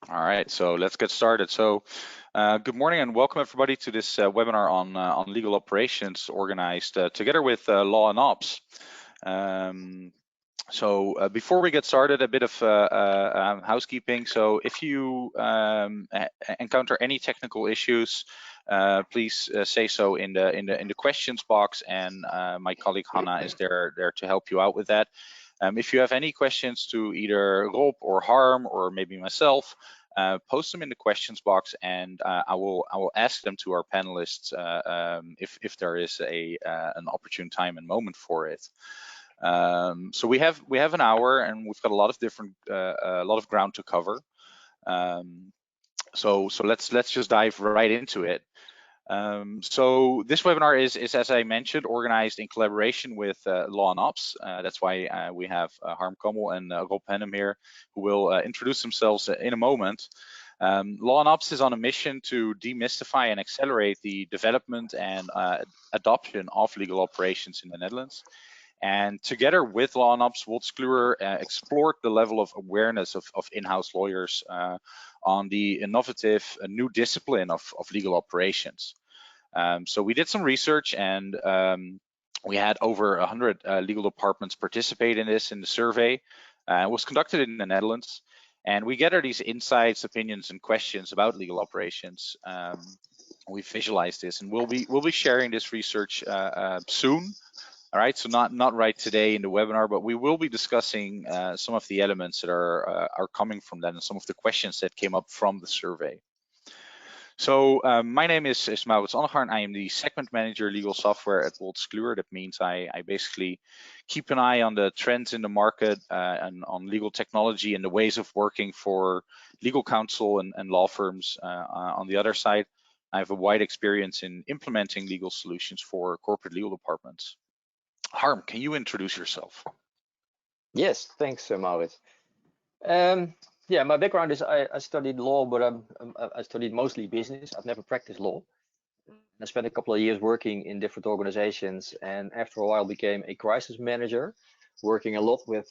All right, so let's get started. So good morning and welcome everybody to this webinar on legal operations organized together with Law and Ops. Before we get started, a bit of housekeeping. So if you encounter any technical issues, please say so in the questions box, and my colleague Hannah is there to help you out with that. If you have any questions to either Rob or Harm or maybe myself, post them in the questions box, and I will ask them to our panelists if there is an opportune time and moment for it. So we have an hour, and we've got a lot of ground to cover. So let's just dive right into it. So this webinar is, as I mentioned, organized in collaboration with Law and Ops. That's why we have Harm Cammel and Rob Henham here, who will introduce themselves in a moment. Law and Ops is on a mission to demystify and accelerate the development and adoption of legal operations in the Netherlands. And together with Law and Ops, Wolters Kluwer explored the level of awareness of in-house lawyers on the innovative new discipline of legal operations. So we did some research, and we had over 100 legal departments participate in the survey. It was conducted in the Netherlands, and we gather these insights, opinions, and questions about legal operations. We visualized this, and we'll be sharing this research soon. All right, so not right today in the webinar, but we will be discussing some of the elements that are coming from that and some of the questions that came up from the survey. So my name is Maurits Annegarn. I am the segment manager legal software at Wolters Kluwer. That means I basically keep an eye on the trends in the market and on legal technology and the ways of working for legal counsel and law firms. On the other side, I have a wide experience in implementing legal solutions for corporate legal departments. Harm, can you introduce yourself? Yes, thanks, Maurits. Yeah, my background is I studied law, but I studied mostly business. I've never practiced law. I spent a couple of years working in different organizations, and after a while became a crisis manager, working a lot with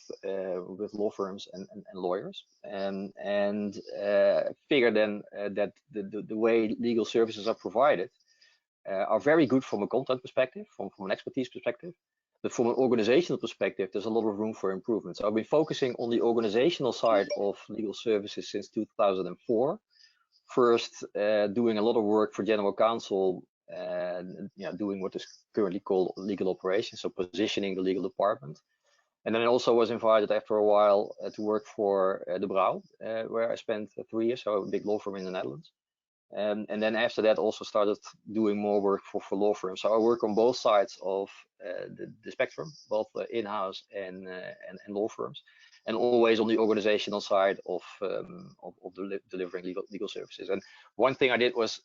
law firms and lawyers, and figured then that the way legal services are provided are very good from a content perspective, from an expertise perspective. But from an organizational perspective, there's a lot of room for improvement. So I've been focusing on the organizational side of legal services since 2004. First, doing a lot of work for General Counsel, doing what is currently called legal operations, so positioning the legal department. And then I also was invited after a while to work for De Brouw, where I spent 3 years, so a big law firm in the Netherlands. And then after that, also started doing more work for law firms. So I work on both sides of the spectrum, both in-house and law firms, and always on the organizational side of delivering legal services. And one thing I did was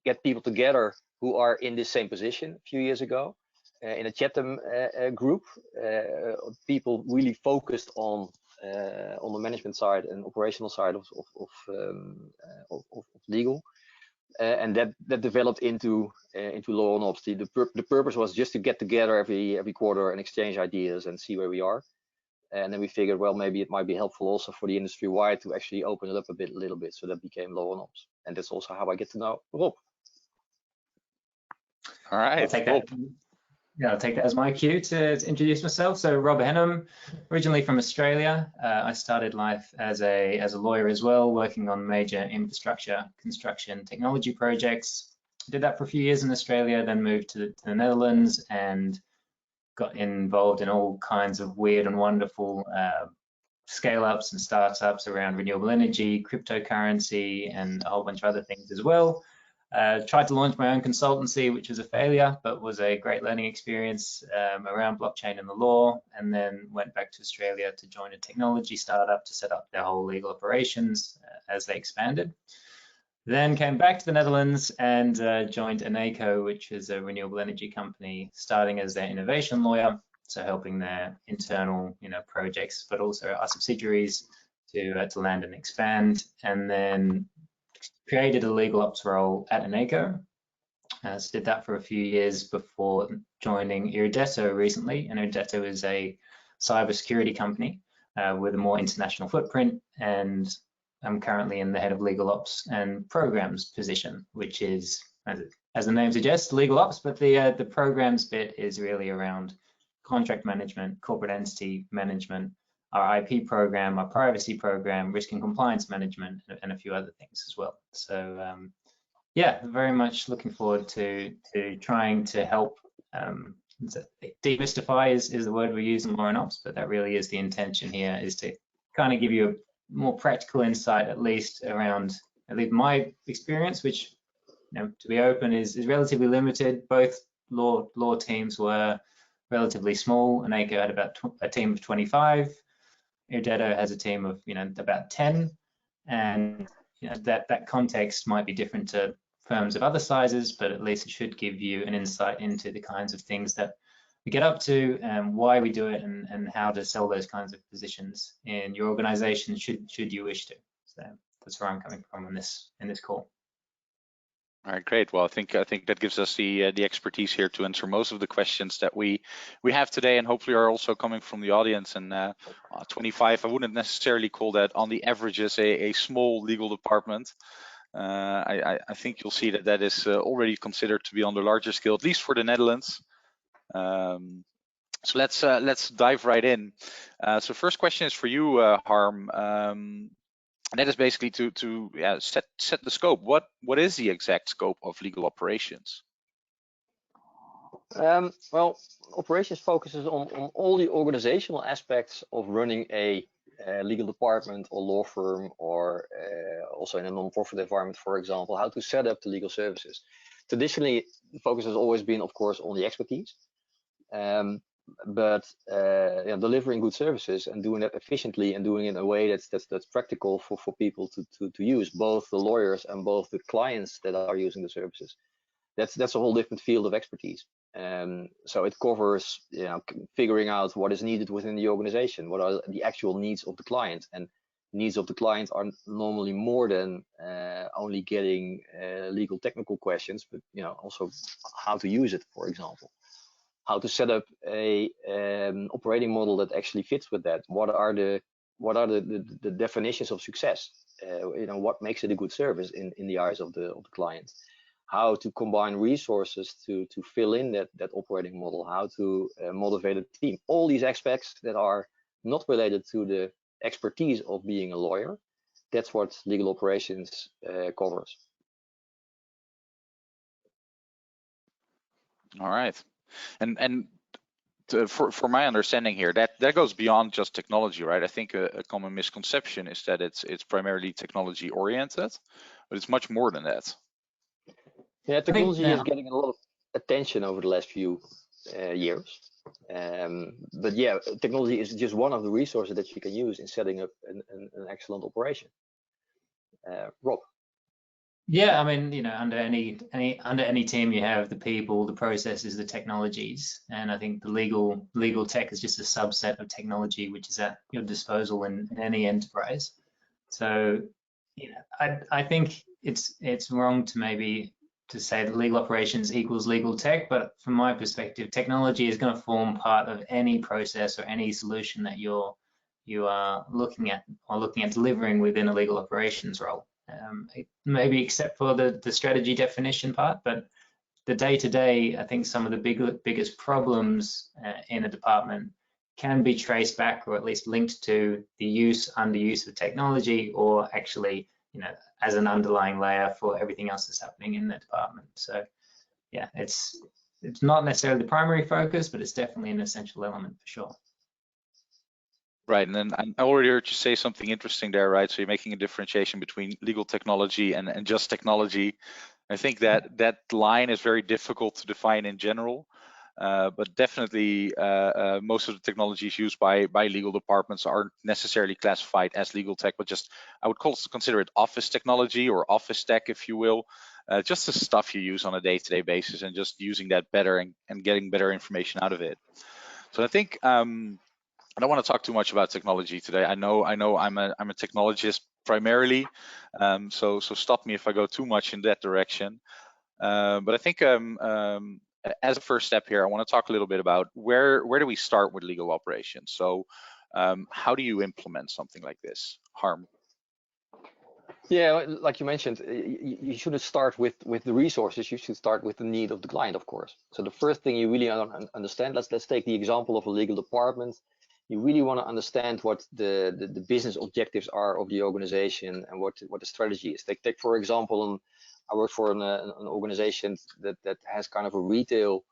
get people together who are in the same position a few years ago in a Chatham group. People really focused on the management side and operational side of legal. And that developed into Law and Ops. The purpose was just to get together every quarter and exchange ideas and see where we are. And then we figured, well, maybe it might be helpful also for the industry wide to actually open it up a little bit. So that became Law and Ops. And that's also how I get to know Rob. All right. I'll take that. Yeah, I'll take that as my cue to introduce myself. So Rob Henham, originally from Australia. I started life as a lawyer as well, working on major infrastructure, construction, technology projects. Did that for a few years in Australia, then moved to the Netherlands and got involved in all kinds of weird and wonderful scale-ups and startups around renewable energy, cryptocurrency, and a whole bunch of other things as well. Tried to launch my own consultancy, which was a failure, but was a great learning experience around blockchain and the law, and then went back to Australia to join a technology startup to set up their whole legal operations as they expanded. Then came back to the Netherlands and joined Irdeto, which is a renewable energy company, starting as their innovation lawyer, so helping their internal projects, but also our subsidiaries to land and expand, and then created a legal ops role at Irdeto. So did that for a few years before joining Irdeto recently. And Irdeto is a cybersecurity company with a more international footprint, and I'm currently in the head of legal ops and programs position, which is, as the name suggests, legal ops, but the programs bit is really around contract management, corporate entity management, our IP program, our privacy program, risk and compliance management, and a few other things as well. So yeah, very much looking forward to trying to help. Demystify is the word we use in law and ops, but that really is the intention here, is to kind of give you a more practical insight, at least my experience, which, you know, to be open, is relatively limited. Both law teams were relatively small. Annegarn had about a team of 25. Irdeto has a team of, you know, about 10, and you know, that context might be different to firms of other sizes, but at least it should give you an insight into the kinds of things that we get up to and why we do it, and how to sell those kinds of positions in your organization should you wish to. So that's where I'm coming from in this call. All right, great. Well, I think that gives us the expertise here to answer most of the questions that we have today, and hopefully are also coming from the audience. And 25, I wouldn't necessarily call that on the averages a small legal department. I think you'll see that is already considered to be on the larger scale, at least for the Netherlands. So let's dive right in. So first question is for you, Harm. And that is basically to set the scope. What is the exact scope of legal operations? Well, operations focuses on all the organizational aspects of running a legal department or law firm, or also in a non-profit environment, for example, how to set up the legal services. Traditionally, the focus has always been, of course, on the expertise. But delivering good services and doing that efficiently and doing it in a way that's practical for people to use, both the lawyers and both the clients that are using the services. That's a whole different field of expertise. So it covers, you know, figuring out what is needed within the organization, what are the actual needs of the client, and needs of the client are normally more than only getting legal technical questions, but, you know, also how to use it, for example. How to set up a operating model that actually fits with that. What are the definitions of success? You know, what makes it a good service in the eyes of the client? How to combine resources to fill in that operating model? How to motivate a team? All these aspects that are not related to the expertise of being a lawyer. That's what legal operations covers. All right. And for my understanding here, that goes beyond just technology, right? I think a common misconception is that it's primarily technology oriented, but it's much more than that. Yeah, technology is getting a lot of attention over the last few years. But yeah, technology is just one of the resources that you can use in setting up an excellent operation. Rob. Yeah, I mean, you know, under any team, you have the people, the processes, the technologies, and I think the legal tech is just a subset of technology which is at your disposal in any enterprise. So, you know, I think it's wrong to say that legal operations equals legal tech, but from my perspective, technology is going to form part of any process or any solution that you are looking at delivering within a legal operations role. Maybe except for the strategy definition part, but the day-to-day, I think some of the biggest problems in a department can be traced back, or at least linked to the underuse of technology, or actually, you know, as an underlying layer for everything else that's happening in the department. So yeah, it's not necessarily the primary focus, but it's definitely an essential element for sure. Right, and then I already heard you say something interesting there, right? So you're making a differentiation between legal technology and just technology. I think that line is very difficult to define in general, but definitely most of the technologies used by legal departments aren't necessarily classified as legal tech, but just, I would consider it office technology or office tech, if you will. Just the stuff you use on a day-to-day basis, and just using that better and getting better information out of it. So I think I don't want to talk too much about technology today. I know I'm a technologist primarily, so stop me if I go too much in that direction. But I think as a first step here, I want to talk a little bit about where do we start with legal operations. So how do you implement something like this, Harm? Yeah, like you mentioned, you shouldn't start with the resources. You should start with the need of the client, of course. So the first thing you really understand, let's take the example of a legal department. You really want to understand what the business objectives are of the organization and what the strategy is. Take for example, I work for an organization that has kind of a retail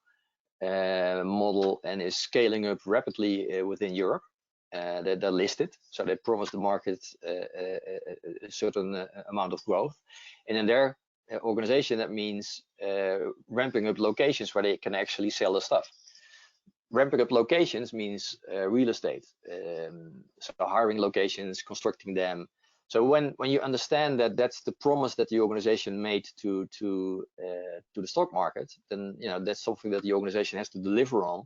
model and is scaling up rapidly within Europe. They're listed, so they promise the market a certain amount of growth. And in their organization, that means ramping up locations where they can actually sell the stuff. Ramping up locations means real estate, so hiring locations, constructing them. So when you understand that that's the promise that the organization made to the stock market, then that's something that the organization has to deliver on.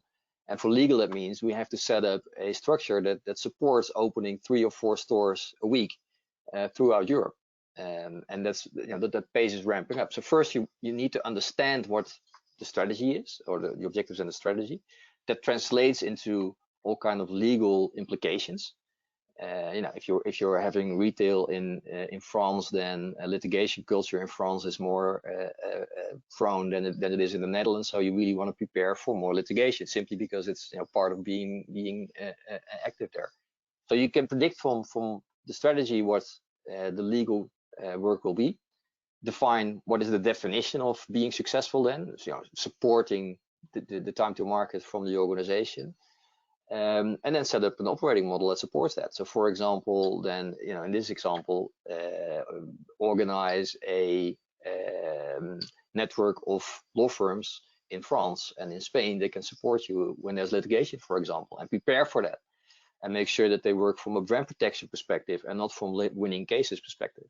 And for legal, that means we have to set up a structure that supports opening 3 or 4 stores a week throughout Europe. And that's that pace is ramping up. So first you need to understand what the strategy is, or the objectives and the strategy. That translates into all kind of legal implications. If you're having retail in France, then litigation culture in France is more prone than it is in the Netherlands. So you really want to prepare for more litigation, simply because it's part of being active there. So you can predict from the strategy what the legal work will be. Define what is the definition of being successful. Then supporting the time to market from the organization. And then set up an operating model that supports that. So for example, then in this example, organize a network of law firms in France and in Spain. They can support you when there's litigation, for example, and prepare for that, and make sure that they work from a brand protection perspective and not from winning cases perspective.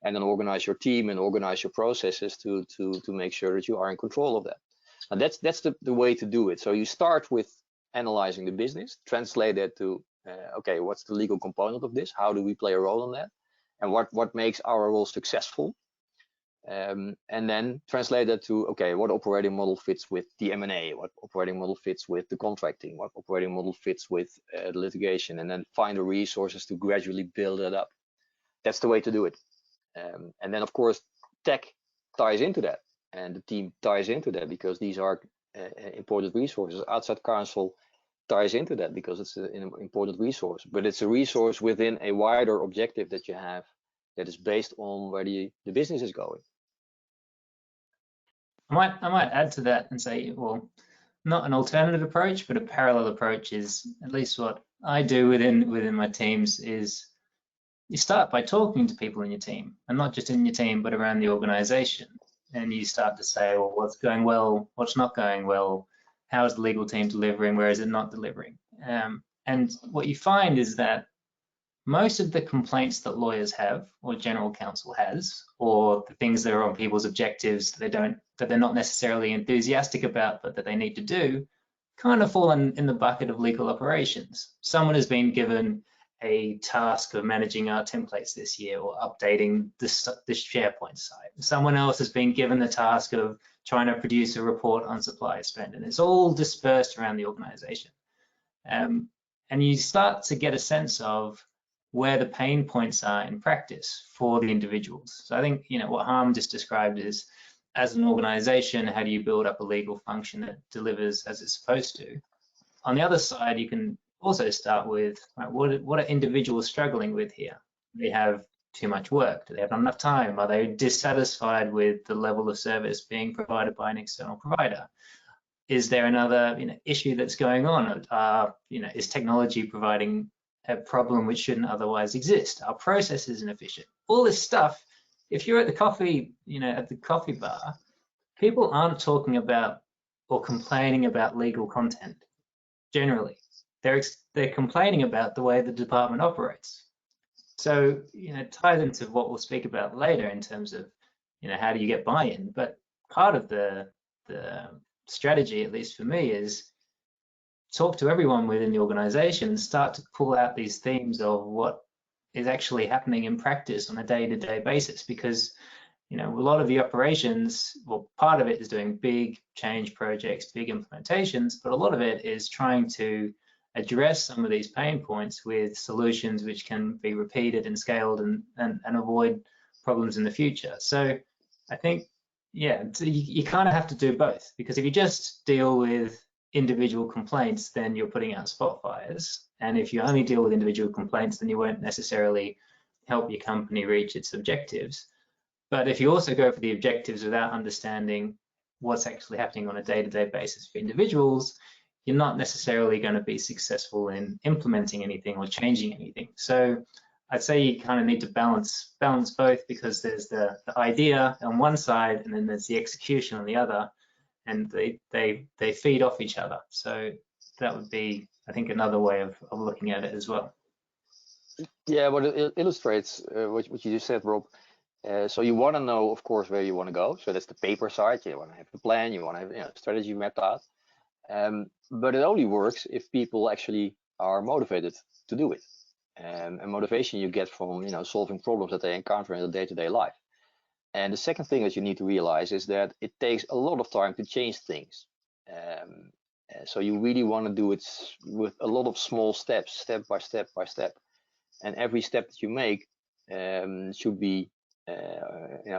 And then organize your team and organize your processes to make sure that you are in control of that. And that's the way to do it. So you start with analyzing the business, translate that to okay, what's the legal component of this? How do we play a role in that? And what makes our role successful? And then translate that to okay, what operating model fits with the M&A? What operating model fits with the contracting? What operating model fits with the litigation? And then find the resources to gradually build it up. That's the way to do it. And then of course tech ties into that, and the team ties into that, because these are important resources. Outside counsel ties into that because it's an important resource, but it's a resource within a wider objective that you have that is based on where the business is going. I might add to that and say, well, not an alternative approach, but a parallel approach is at least what I do within my teams. Is you start by talking to people in your team, and not just in your team, but around the organization. And you start to say, well, what's going well, what's not going well, how is the legal team delivering, where is it not delivering? And what you find is that most of the complaints that lawyers have, or General Counsel has, or the things that are on people's objectives that they're not necessarily enthusiastic about, but that they need to do, kind of fall in the bucket of legal operations. Someone has been given a task of managing our templates this year, or updating this SharePoint site. Someone else has been given the task of trying to produce a report on supplier spend, and it's all dispersed around the organization. And you start to get a sense of where the pain points are in practice for the individuals. So I think what Harm just described is, as an organization, how do you build up a legal function that delivers as it's supposed to? On the other side, you can also start with, right, what are individuals struggling with here? Do they have too much work? Do they have not enough time? Are they dissatisfied with the level of service being provided by an external provider? Is there another issue that's going on? Is technology providing a problem which shouldn't otherwise exist? Are processes inefficient? All this stuff. If you're at the coffee bar, people aren't talking about or complaining about legal content generally. They're complaining about the way the department operates. So it ties into what we'll speak about later in terms of how do you get buy-in. But part of the strategy, at least for me, is talk to everyone within the organization and start to pull out these themes of what is actually happening in practice on a day-to-day basis. Because a lot of the operations, well, part of it is doing big change projects, big implementations, but a lot of it is trying to address some of these pain points with solutions which can be repeated and scaled and avoid problems in the future. So I think, yeah, you kind of have to do both, because if you just deal with individual complaints, then you're putting out spot fires. And if you only deal with individual complaints, then you won't necessarily help your company reach its objectives. But if you also go for the objectives without understanding what's actually happening on a day-to-day basis for individuals, you're not necessarily going to be successful in implementing anything or changing anything. So I'd say you kind of need to balance both, because there's the idea on one side and then there's the execution on the other, and they feed off each other. So that would be, I think, another way of looking at it as well. Yeah, but it illustrates what you just said, Rob. So you want to know, of course, where you want to go. So that's the paper side. You want to have the plan. You want to have strategy mapped out. But it only works if people actually are motivated to do it. And motivation you get from solving problems that they encounter in their day-to-day life. And the second thing that you need to realize is that it takes a lot of time to change things. So you really want to do it with a lot of small steps, step by step by step. And every step that you make should be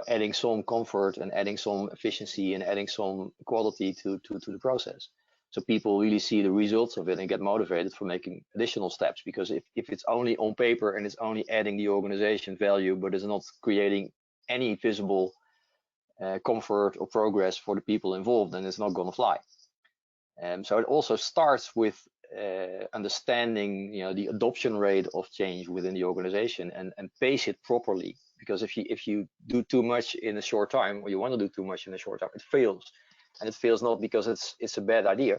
adding some comfort and adding some efficiency and adding some quality to the process. So people really see the results of it and get motivated for making additional steps. Because if it's only on paper and it's only adding the organization value, but it's not creating any visible comfort or progress for the people involved, then it's not going to fly. So it also starts with understanding the adoption rate of change within the organization and pace it properly. Because if you do too much in a short time, or you want to do too much in a short time, it fails. And it fails not because it's a bad idea,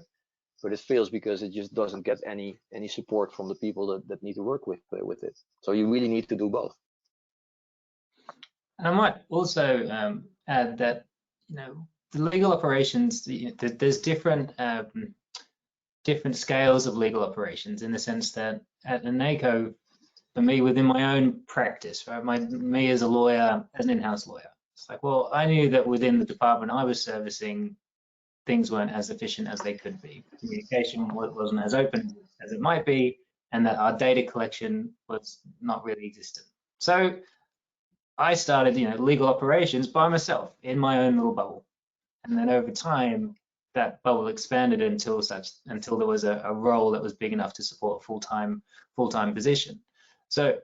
but it fails because it just doesn't get any support from the people that need to work with it. So you really need to do both. And I might also add that the legal operations, there's different scales of legal operations, in the sense that at Irdeto, for me, within my own practice, right, me as a lawyer, as an in-house lawyer, it's like, well, I knew that within the department I was servicing, things weren't as efficient as they could be. Communication wasn't as open as it might be, and that our data collection was not really existent. So I started, legal operations by myself in my own little bubble, and then over time, that bubble expanded until there was a role that was big enough to support a full-time position. So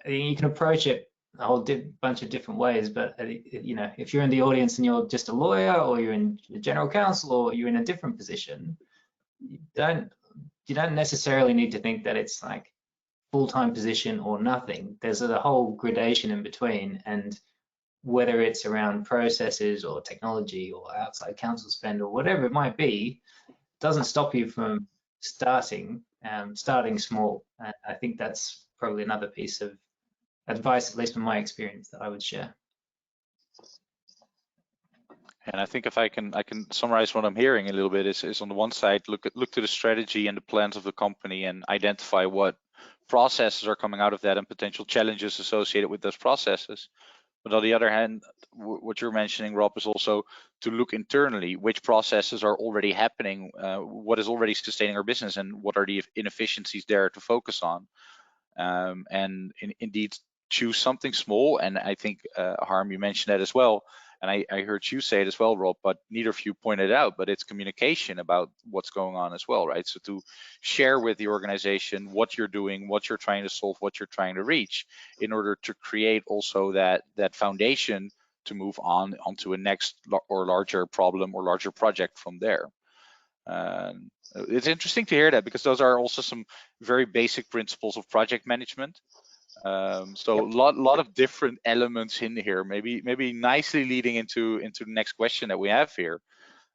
you can approach it a whole bunch of different ways, but if you're in the audience and you're just a lawyer, or you're in the General Counsel, or you're in a different position, you don't necessarily need to think that it's like full-time position or nothing. There's a whole gradation in between, and whether it's around processes or technology or outside counsel spend or whatever it might be, doesn't stop you from starting small. And I think that's probably another piece of advice, at least from my experience, that I would share. And I think if I can summarize what I'm hearing a little bit is on the one side, look to the strategy and the plans of the company and identify what processes are coming out of that and potential challenges associated with those processes. But on the other hand, what you're mentioning, Rob, is also to look internally, which processes are already happening, what is already sustaining our business, and what are the inefficiencies there to focus on. And indeed, choose something small. And I think, Harm, you mentioned that as well. And I heard you say it as well, Rob, but neither of you pointed out, but it's communication about what's going on as well, right? So to share with the organization what you're doing, what you're trying to solve, what you're trying to reach, in order to create also that foundation to move onto a next or larger problem or larger project from there. It's interesting to hear that, because those are also some very basic principles of project management. So a lot of different elements in here, maybe nicely leading into the next question that we have here.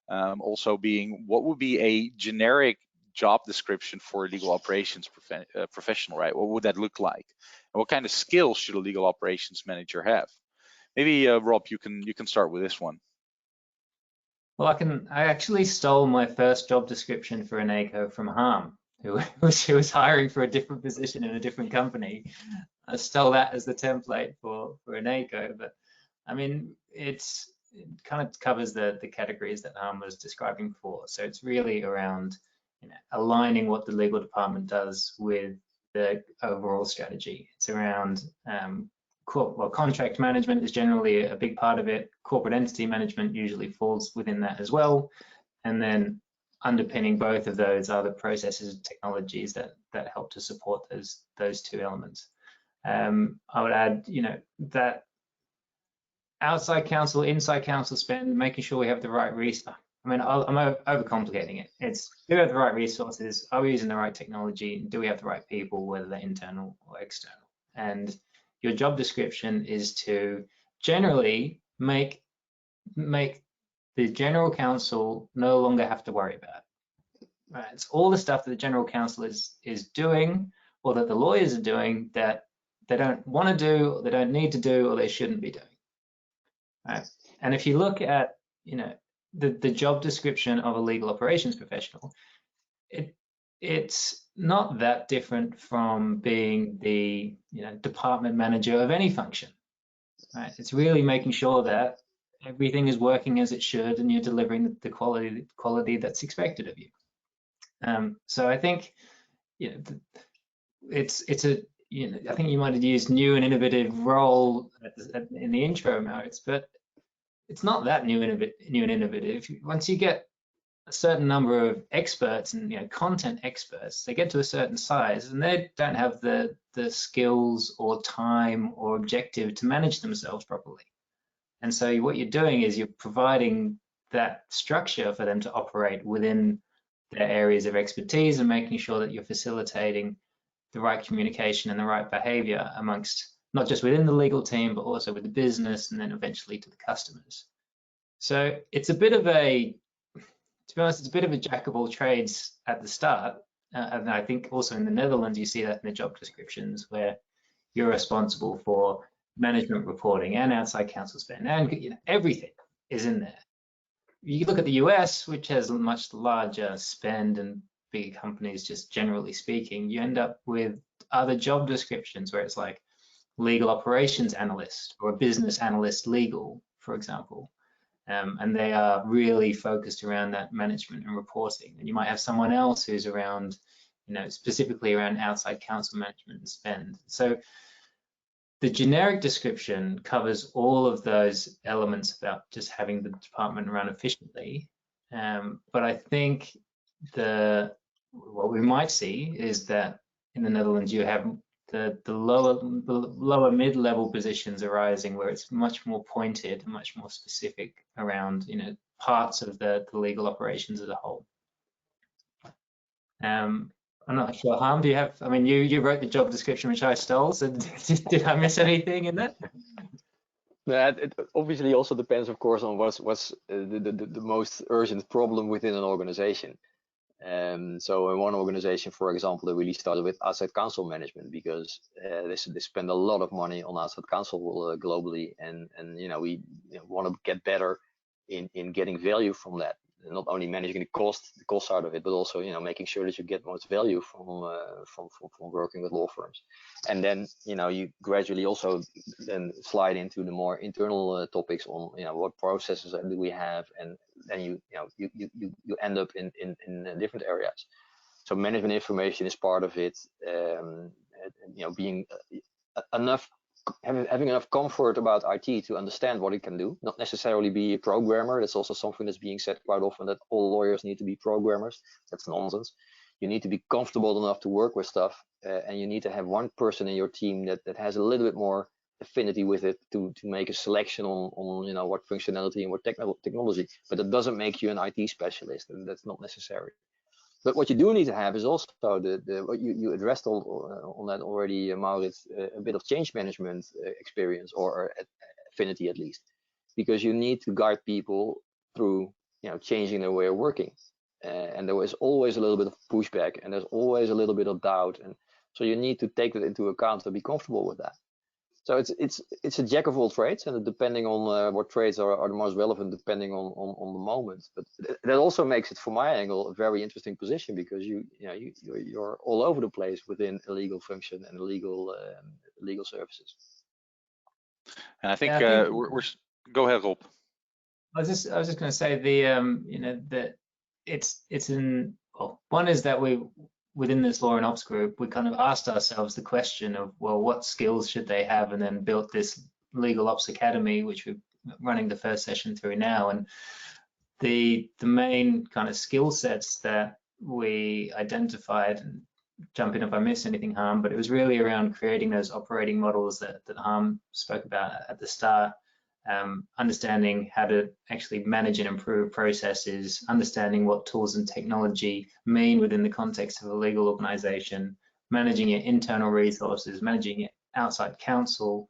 Also being, what would be a generic job description for a legal operations professional, right? What would that look like? And what kind of skills should a legal operations manager have? Maybe Rob, you can start with this one. Well, I actually stole my first job description for Irdeto from Henham, who was hiring for a different position in a different company. I stole that as the template for Irdeto, but I mean, it kind of covers the categories that Harm was describing before. So it's really around aligning what the legal department does with the overall strategy. It's around contract management is generally a big part of it. Corporate entity management usually falls within that as well. And then underpinning both of those are the processes and technologies that help to support those two elements. I would add, that outside counsel, inside counsel spend, making sure we have the right resources. I mean, I'm overcomplicating it. It's, do we have the right resources? Are we using the right technology? Do we have the right people, whether they're internal or external? And your job description is to generally make the general counsel no longer have to worry about it. Right? It's all the stuff that the general counsel is doing, or that the lawyers are doing, that they don't want to do, or they don't need to do, or they shouldn't be doing. Right? And if you look at, the job description of a legal operations professional, it's not that different from being the department manager of any function. Right? It's really making sure that everything is working as it should, and you're delivering the quality that's expected of you. So I think it's a I think you might have used new and innovative role in the intro, Maurits, but it's not that new and innovative. Once you get a certain number of experts and content experts, they get to a certain size and they don't have the skills or time or objective to manage themselves properly. And so what you're doing is you're providing that structure for them to operate within their areas of expertise, and making sure that you're facilitating the right communication and the right behavior amongst, not just within the legal team, but also with the business, and then eventually to the customers. So it's a bit of a, to be honest, it's a bit of a jack of all trades at the start. And I think also in the Netherlands, you see that in the job descriptions, where you're responsible for management reporting and outside counsel spend, and everything is in there. You look at the US, which has a much larger spend and bigger companies, just generally speaking, you end up with other job descriptions where it's like legal operations analyst or a business analyst legal, for example. And they are really focused around that management and reporting. And you might have someone else who's around, specifically around outside counsel management and spend. So the generic description covers all of those elements about just having the department run efficiently. But I think what we might see is that in the Netherlands, you have the lower mid-level positions arising, where it's much more pointed and much more specific around parts of the legal operations as a whole. I'm not sure, Harm, do you have, I mean, you wrote the job description, which I stole, so did I miss anything in that? It obviously also depends, of course, on what's the most urgent problem within an organization. So in one organization, for example, they really started with outside counsel management, because they spend a lot of money on outside counsel globally, and we want to get better in getting value from that. Not only managing the cost side of it, but also making sure that you get most value from working with law firms. And then you gradually also then slide into the more internal topics on what processes do we have, and then you end up in different areas. So management information is part of it. Being having enough comfort about IT to understand what it can do, not necessarily be a programmer. That's also something that's being said quite often, that all lawyers need to be programmers. That's nonsense. You need to be comfortable enough to work with stuff, and you need to have one person in your team that has a little bit more affinity with it to make a selection on what functionality and what technology. But that doesn't make you an IT specialist, and that's not necessary. But what you do need to have is also what you addressed on that already, Maurits, a bit of change management experience, or affinity at least, because you need to guide people through changing their way of working, and there is always a little bit of pushback, and there's always a little bit of doubt, and so you need to take that into account and be comfortable with that. So it's a jack of all trades, and depending on what trades are the most relevant, depending on the moment. But that also makes it, from my angle, a very interesting position, because you're all over the place within a legal function and legal services. And I think, we're go ahead, Rob. I was just going to say that it's in, well, one is that within this law and ops group, we kind of asked ourselves the question of, well, what skills should they have, and then built this legal ops academy, which we're running the first session through now. And the main kind of skill sets that we identified, and jump in if I miss anything, Harm, but it was really around creating those operating models that Harm spoke about at the start, understanding how to actually manage and improve processes, understanding what tools and technology mean within the context of a legal organization, managing your internal resources, managing your outside counsel,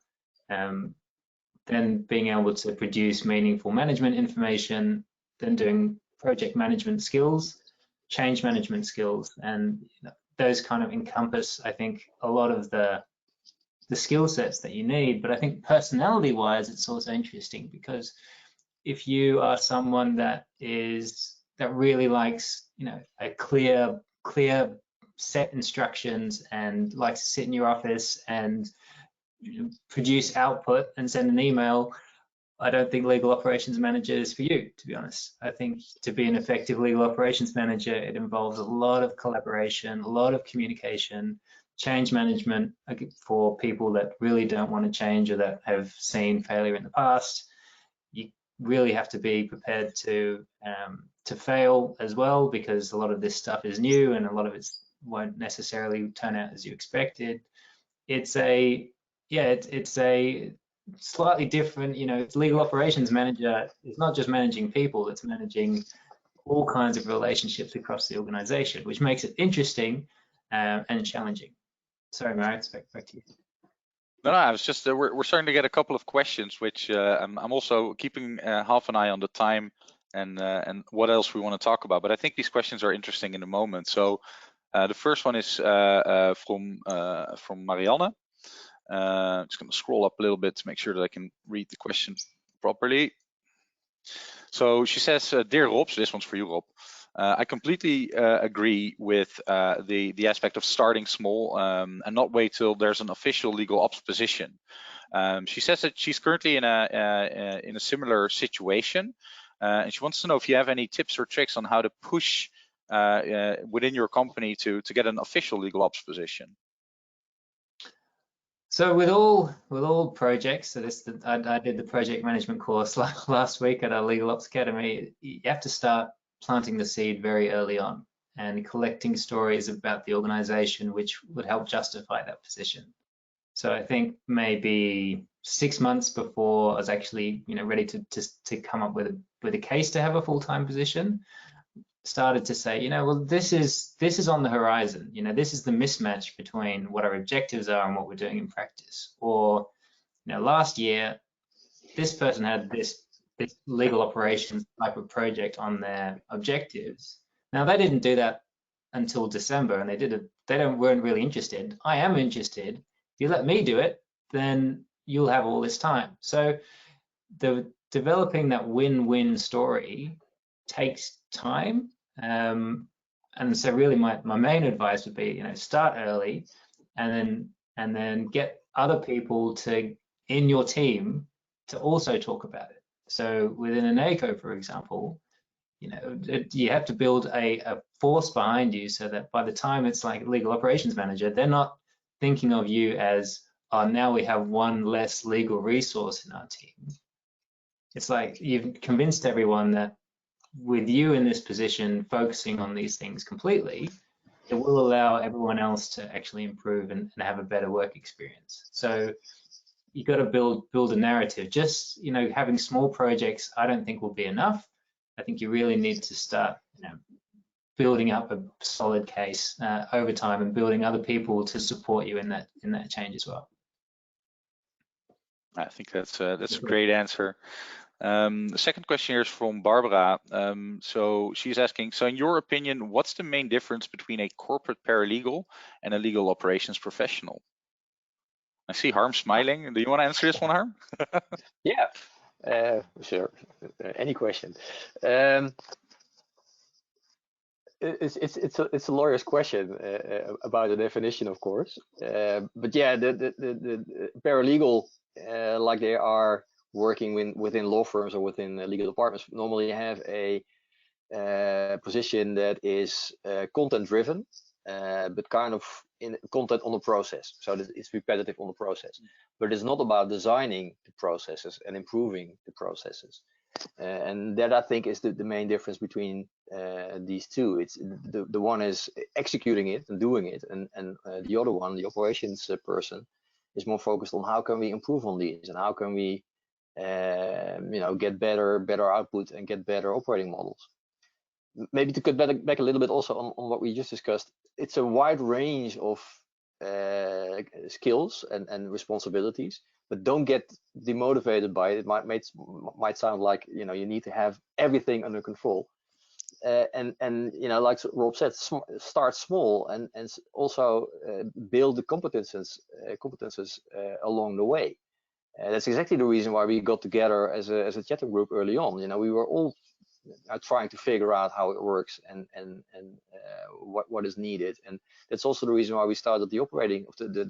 then being able to produce meaningful management information, then doing project management skills, change management skills, and those kind of encompass, I think, a lot of the skill sets that you need. But I think personality wise, it's also interesting, because if you are someone that really likes, a clear set instructions and likes to sit in your office and produce output and send an email, I don't think legal operations manager is for you, to be honest. I think to be an effective legal operations manager, it involves a lot of collaboration, a lot of communication, change management for people that really don't want to change or that have seen failure in the past. You really have to be prepared to fail as well, because a lot of this stuff is new and a lot of it won't necessarily turn out as you expected. It's a slightly different, legal operations manager is not just managing people, it's managing all kinds of relationships across the organization, which makes it interesting and challenging. Sorry, Maurits, back to you. No, I was just, we're starting to get a couple of questions, which I'm also keeping half an eye on the time and what else we want to talk about. But I think these questions are interesting in a moment. So the first one is from Marianne. I'm just going to scroll up a little bit to make sure that I can read the question properly. So she says, "Dear Rob," so this one's for you, Rob. I completely agree with the aspect of starting small and not wait till there's an official legal ops position. She says that she's currently in a similar situation, and she wants to know if you have any tips or tricks on how to push within your company to get an official legal ops position. So with all projects, so I did the project management course last week at our Legal Ops Academy. You have to start planting the seed very early on and collecting stories about the organization which would help justify that position. So I think maybe 6 months before I was actually ready to come up with a case to have a full-time position, started to say, well, this is on the horizon. This is the mismatch between what our objectives are and what we're doing in practice. Or, last year, this person had this legal operations type of project on their objectives. Now they didn't do that until December, and they weren't really interested. I am interested. If you let me do it, then you'll have all this time. So developing that win-win story takes time. And so really my main advice would be, start early and then get other people in your team to also talk about it. So within an ACO, for example, you have to build a force behind you so that by the time it's like legal operations manager, they're not thinking of you as, oh, now we have one less legal resource in our team. It's like you've convinced everyone that with you in this position, focusing on these things completely, it will allow everyone else to actually improve and have a better work experience. So you got to build a narrative. Just having small projects, I don't think will be enough. I think you really need to start building up a solid case over time and building other people to support you in that change as well. I think that's a great answer. The second question here is from Barbara. So she's asking, so in your opinion, what's the main difference between a corporate paralegal and a legal operations professional? I see Harm smiling. Do you want to answer this one, Harm? Yeah, sure. Any question. It's a lawyer's question about the definition, of course. But yeah, the paralegal, like they are working within law firms or within legal departments, normally have a position that is content driven. but kind of in content on the process. So that it's repetitive on the process, but it's not about designing the processes and improving the processes. And that I think is the main difference between these two. It's the one is executing it and doing it, and the other one, the operations person, is more focused on how can we improve on these and how can we get better output and get better operating models. Maybe to get back a little bit also on what we just discussed, it's a wide range of skills and responsibilities, but don't get demotivated by it. It might sound like you need to have everything under control, and like Rob said, start small and also build the competences along the way. That's exactly the reason why we got together as a chatting group early on. We were all trying to figure out how it works and what is needed, and that's also the reason why we started the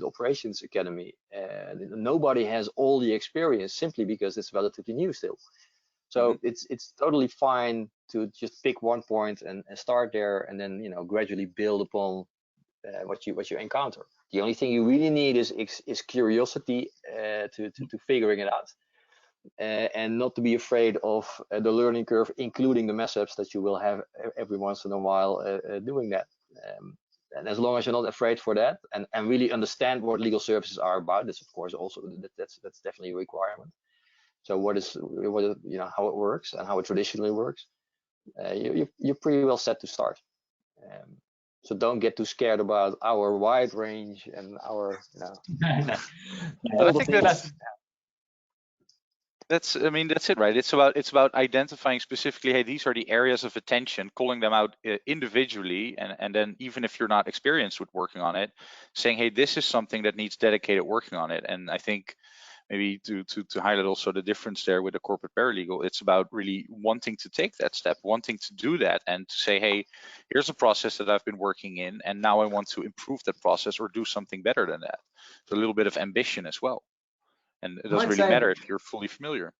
operations academy. Nobody has all the experience simply because it's relatively new still. So it's totally fine to just pick one point and start there, and then gradually build upon what you encounter. The only thing you really need is curiosity to figuring it out. And not to be afraid of the learning curve, including the mess ups that you will have every once in a while doing that. And as long as you're not afraid for that, and really understand what legal services are about, that's of course also that's definitely a requirement. So what how it works and how it traditionally works, you're pretty well set to start. So don't get too scared about our wide range and our I think that's it, right? It's about identifying specifically, hey, these are the areas of attention, calling them out individually, and then even if you're not experienced with working on it, saying, hey, this is something that needs dedicated working on it. And I think maybe to highlight also the difference there with the corporate paralegal, it's about really wanting to take that step, wanting to do that, and to say, hey, here's a process that I've been working in, and now I want to improve that process or do something better than that. So a little bit of ambition as well. And it doesn't really matter if you're fully familiar.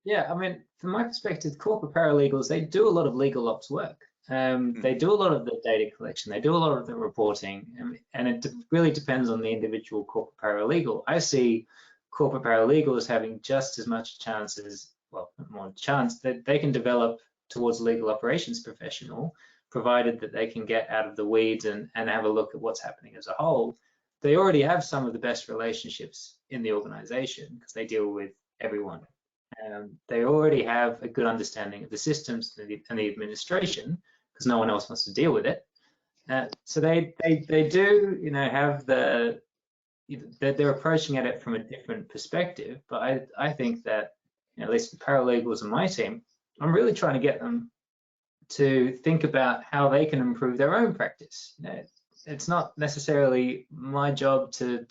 Yeah, from my perspective, corporate paralegals, they do a lot of legal ops work. They do a lot of the data collection, they do a lot of the reporting, and it really depends on the individual corporate paralegal. I see corporate paralegals having just as much chance that they can develop towards a legal operations professional, provided that they can get out of the weeds and have a look at what's happening as a whole. They already have some of the best relationships in the organization because they deal with everyone. They already have a good understanding of the systems and the administration because no one else wants to deal with it. So they do, have they're approaching at it from a different perspective. But I think that, at least the paralegals on my team, I'm really trying to get them to think about how they can improve their own practice. It's not necessarily my job to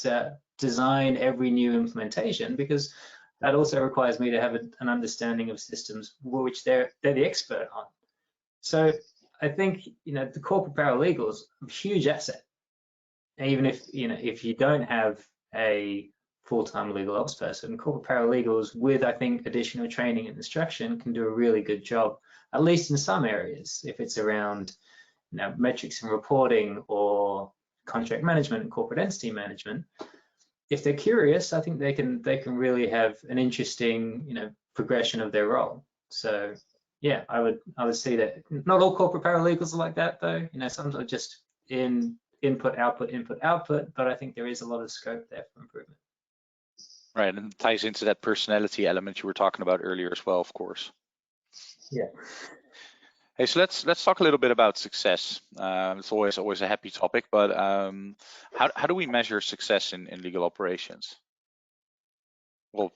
design every new implementation, because that also requires me to have an understanding of systems which they're the expert on. So I think the corporate paralegals are a huge asset. Even if you don't have a full-time legal ops person, corporate paralegals with, I think, additional training and instruction can do a really good job, at least in some areas. If it's around metrics and reporting or contract management and corporate entity management, if they're curious, I think they can really have an interesting progression of their role. So yeah, I would see that. Not all corporate paralegals are like that though. Some are just in input output, but I think there is a lot of scope there for improvement. Right, and it ties into that personality element you were talking about earlier as well, of course. Yeah. Hey, so let's talk a little bit about success. It's always a happy topic, but how do we measure success in legal operations? Well,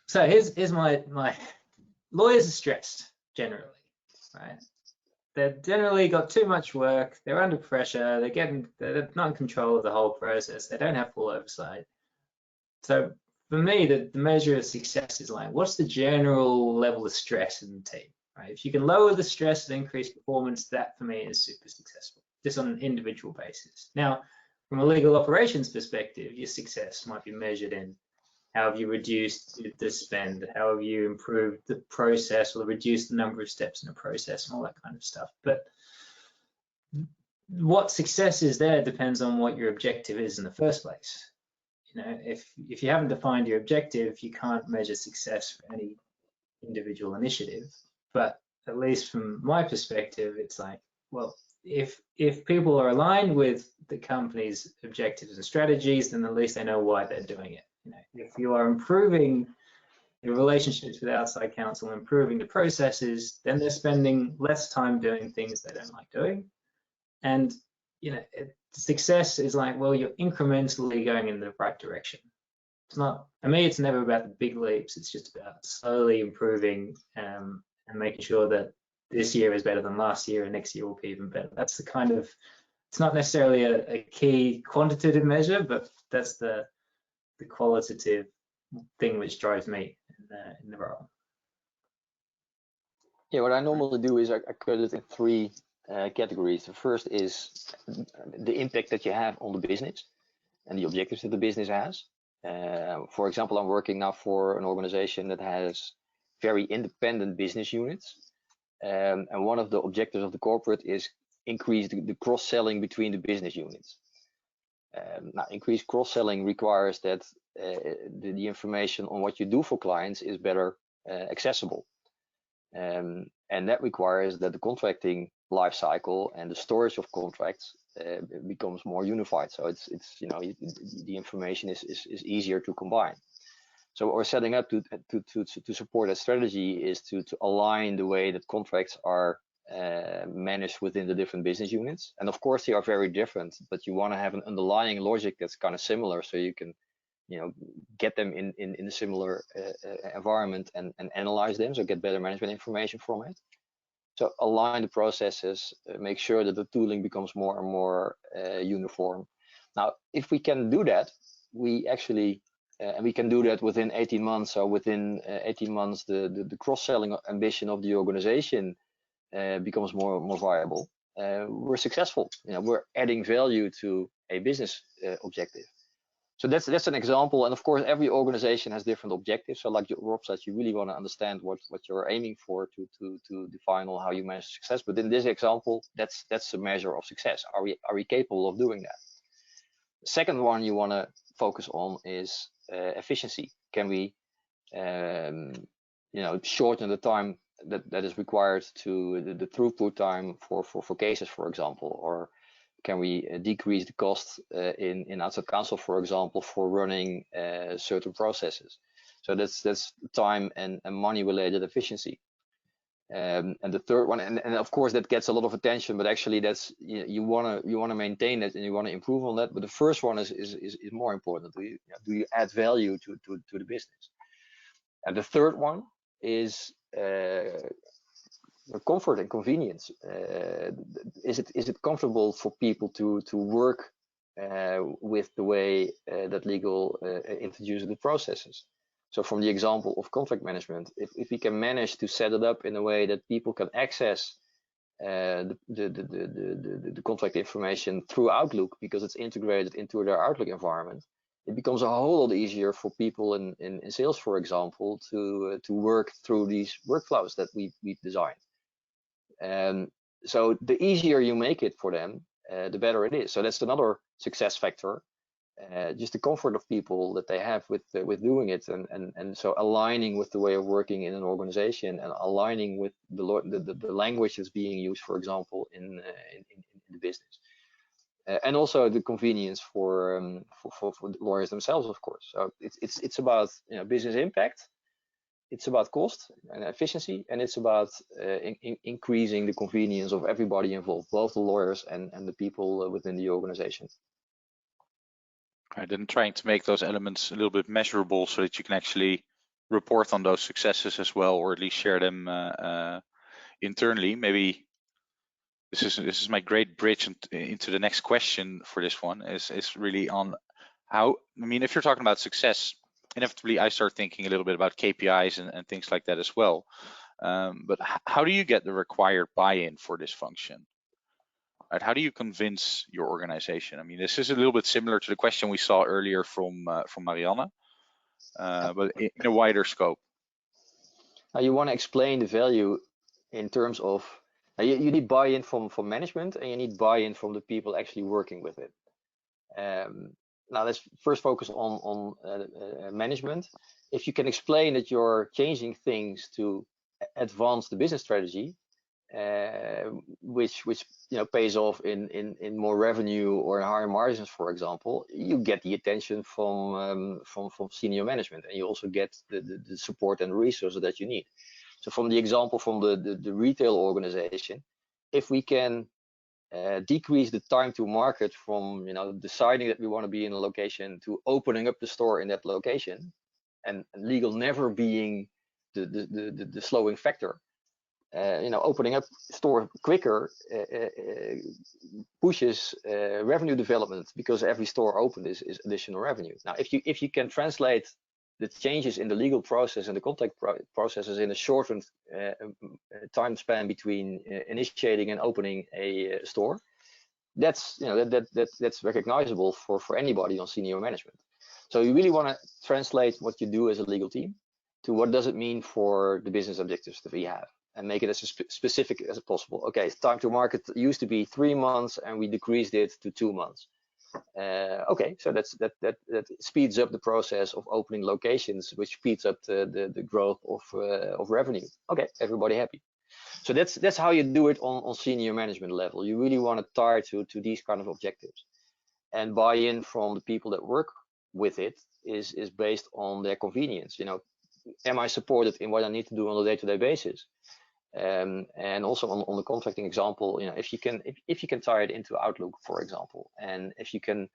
so here's my lawyers are stressed generally, right? They've generally got too much work, they're under pressure, they're not in control of the whole process, they don't have full oversight. So for me, the measure of success is like, what's the general level of stress in the team, right? If you can lower the stress and increase performance, that for me is super successful, just on an individual basis. Now, from a legal operations perspective, your success might be measured in how have you reduced the spend, how have you improved the process or reduced the number of steps in the process and all that kind of stuff. But what success is there depends on what your objective is in the first place. You know, if you haven't defined your objective, you can't measure success for any individual initiative. But at least from my perspective, it's like, well, if people are aligned with the company's objectives and strategies, then at least they know why they're doing it. You know, if you are improving your relationships with outside counsel, improving the processes, then they're spending less time doing things they don't like doing. And you know, success is like, well, you're incrementally going in the right direction. It's not, for me, it's never about the big leaps. It's just about slowly improving and making sure that this year is better than last year and next year will be even better. That's the kind of, it's not necessarily a key quantitative measure, but that's the qualitative thing which drives me in the role. Yeah, what I normally do is I put it in three categories. The first is the impact that you have on the business and the objectives that the business has. For example, I'm working now for an organization that has very independent business units. And one of the objectives of the corporate is increase the cross-selling between the business units. Now, increased cross-selling requires that the information on what you do for clients is better accessible. And that requires that the contracting life cycle and the storage of contracts becomes more unified. So it's you know, the information is easier to combine. So what we're setting up to support that strategy is to align the way that contracts are managed within the different business units. And of course they are very different, but you want to have an underlying logic that's kind of similar, so you can, you know, get them in a similar environment and analyze them, so get better management information from it. So align the processes, make sure that the tooling becomes more and more uniform. Now, if we can do that, we actually and we can do that within 18 months. So within 18 months, the cross-selling ambition of the organization becomes more viable. We're successful. You know, we're adding value to a business objective. So that's an example. And of course, every organization has different objectives. So like Rob said, you really want to understand what you're aiming for to define on how you measure success. But in this example, that's a measure of success. Are we capable of doing that? The second one you want to focus on is efficiency. Can we you know, shorten the time that is required to the throughput time for cases, for example, or can we decrease the cost in outside counsel, for example, for running certain processes? So that's time and money related efficiency. And the third one, and of course that gets a lot of attention, but actually that's, you want to maintain it and you want to improve on that. But the first one is more important. Do you add value to the business? And the third one is comfort and convenience. Is it comfortable for people to work with the way that legal introduces the processes? So from the example of contract management, if we can manage to set it up in a way that people can access the contract information through Outlook, because it's integrated into their Outlook environment, it becomes a whole lot easier for people in sales, for example, to work through these workflows that we've designed. So the easier you make it for them, the better it is. So that's another success factor. Just the comfort of people that they have with doing it, and so aligning with the way of working in an organization, and aligning with the language that's being used, for example, in the business, and also the convenience for lawyers themselves, of course. So it's about, you know, business impact, it's about cost and efficiency, and it's about increasing the convenience of everybody involved, both the lawyers and the people within the organization. Right, and trying to make those elements a little bit measurable so that you can actually report on those successes as well, or at least share them internally. Maybe this is my great bridge into the next question for this one, is really on how, I mean, if you're talking about success, inevitably I start thinking a little bit about KPIs and things like that as well. But how do you get the required buy-in for this function? Right? How do you convince your organization? I mean, this is a little bit similar to the question we saw earlier from Marianne, but in a wider scope. Now you want to explain the value in terms of, You need buy-in from management, and you need buy-in from the people actually working with it. Now let's first focus on management. If you can explain that you're changing things to advance the business strategy, which pays off in more revenue or higher margins, for example, you get the attention from senior management, and you also get the support and resources that you need. So from the example from the retail organization, if we can decrease the time to market from deciding that we want to be in a location to opening up the store in that location, and legal never being the slowing factor, opening up store quicker pushes revenue development, because every store opened is additional revenue. Now, if you can translate the changes in the legal process and the contract processes in a shortened time span between initiating and opening a store, that's that's recognizable for anybody on senior management. So you really want to translate what you do as a legal team to what does it mean for the business objectives that we have, and make it as specific as possible. Okay, time to market used to be 3 months, and we decreased it to 2 months. Okay, so that speeds up the process of opening locations, which speeds up the growth of revenue. Okay, everybody happy. So that's how you do it on senior management level. You really want to tie to these kind of objectives, and buy-in from the people that work with it is based on their convenience. Am I supported in what I need to do on a day-to-day basis? And also on the contracting example, if you can tie it into Outlook, for example, and if you can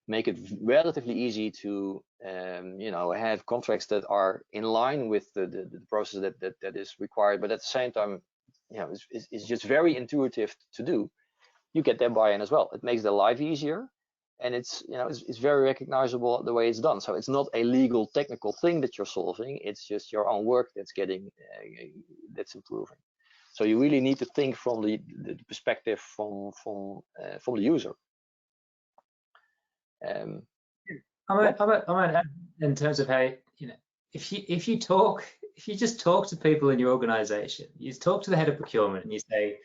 make it relatively easy to have contracts that are in line with the process that is required, but at the same time it's just very intuitive to do, you get their buy-in as well. It makes their life easier, and it's very recognizable the way it's done. So it's not a legal technical thing that you're solving, it's just your own work that's that's improving. So you really need to think from the perspective from the user. I might add in terms of how if you just talk to people in your organization, you talk to the head of procurement and you say,